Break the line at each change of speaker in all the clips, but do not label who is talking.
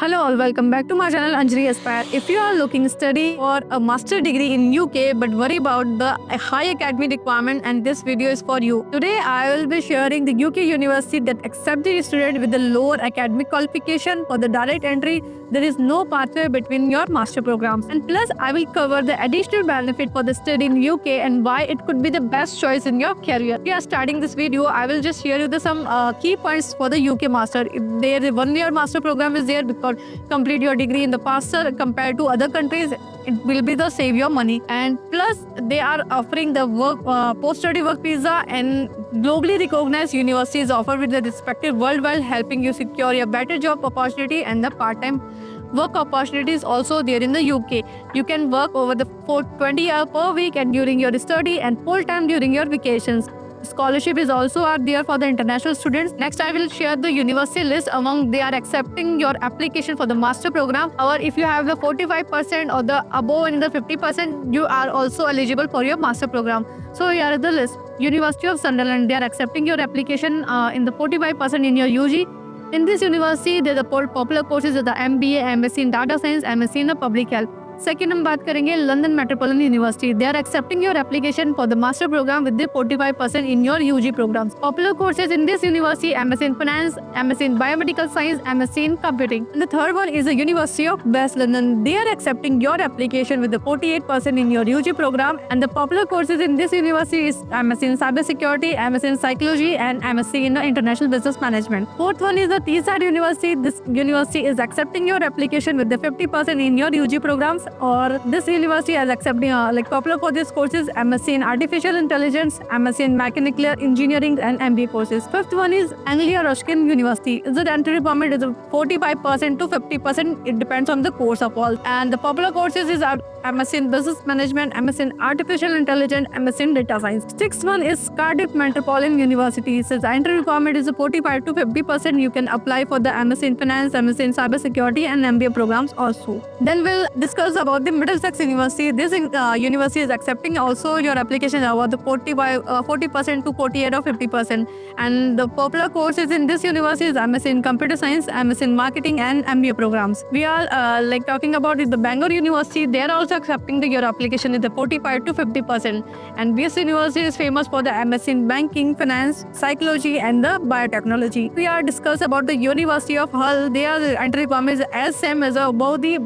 Hello all, welcome back to my channel Anjali Aspire. If you are looking to study for a master degree in UK but worry about the high academic requirement, and this video is for you. Today I will be sharing the UK university that accept the student with the lower academic qualification for the direct entry. There is no pathway between your master programs, and plus I will cover the additional benefit for the study in UK and why it could be the best choice in your career. If you are starting this video, I will just share you some key points for the UK master. If there is 1 year master program is there because complete your degree in the past compared to other countries, it will be the save your money. And plus they are offering the work post-study work visa, and globally recognized universities offer with the respective worldwide, helping you secure a better job opportunity and the part-time work opportunities also there in the UK. You can work over the 20 hours per week and during your study and full-time during your vacations. Scholarship is also are there for the international students. Next, I will share the university list among they are accepting your application for the master program. Or if you have the 45% or the above in the 50%, you are also eligible for your master program. So here is the list. University of Sunderland, they are accepting your application in the 45% in your UG. In this university, there are the popular courses of the MBA, MSc in Data Science, MSc in the Public Health. Second, हम बात करेंगे London Metropolitan University. They are accepting your application for the master program with the 45% in your UG programs. Popular courses in this university: MSc in Finance, MSc in Biomedical Science, MSc in Computing. And the third one is the University of West London. They are accepting your application with the 48% in your UG program. And the popular courses in this university is MSc in Cybersecurity, MSc in Psychology, and MSc in International Business Management. Fourth one is the Teesside University. This university is accepting your application with the 50% in your UG programs. Or this university is accepting popular for these courses: MSc in Artificial Intelligence, MSc in Mechanical Engineering, and MBA courses. Fifth one is Anglia Ruskin University. The entry requirement is 45% to 50%. It depends on the course of all. And the popular courses is MSc in Business Management, MSc in Artificial Intelligence, MSc in Data Science. Sixth one is Cardiff Metropolitan University. So the entry requirement is 45 to 50%. You can apply for the MSc in Finance, MSc in Cybersecurity, and MBA programs also. Then we'll discuss about the Middlesex University. This university is accepting also your application about the 40% to 48 or 50%. And the popular courses in this university is MSc in Computer Science, MSc in Marketing, and MBA programs. We are talking about the Bangor University. They are also accepting your application with the 45 to 50%. And this university is famous for the MSc in Banking, Finance, Psychology, and the Biotechnology. We are discussing about the University of Hull. Their entry requirement is as same as about the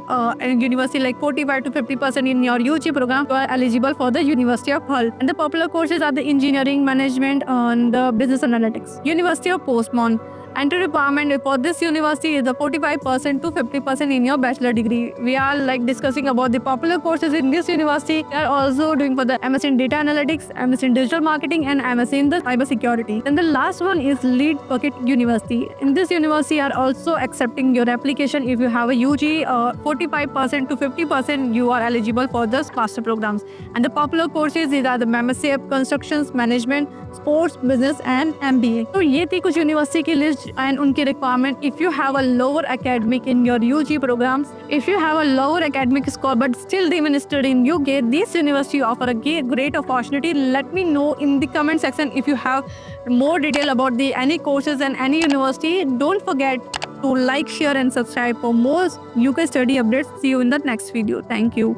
university, like 45 to 50% in your UG program. You are eligible for the University of Hull. And the popular courses are the Engineering, Management, and the Business Analytics. University of Portsmouth. Entry requirement for this university is the 45% to 50% in your bachelor degree. We are discussing about the popular courses in this university. They are also doing for the MSc in Data Analytics, MSc in Digital Marketing, and MSc in the Cybersecurity. Then the last one is Leeds Bucket University. In this university are also accepting your application. If you have a UG 45% to 50%, you are eligible for the master programs. And the popular courses these are the MSc of Constructions Management, Sports, Business, and MBA. So ये थी कुछ university की list and उनकी requirement. If you have a lower academic in your UG programs, if you have a lower academic score but still even study in UK, this university offer a great opportunity. Let me know in the comment section if you have more detail about the any courses and any university. Don't forget to like, share, and subscribe for more UK study updates. See you in the next video. Thank you.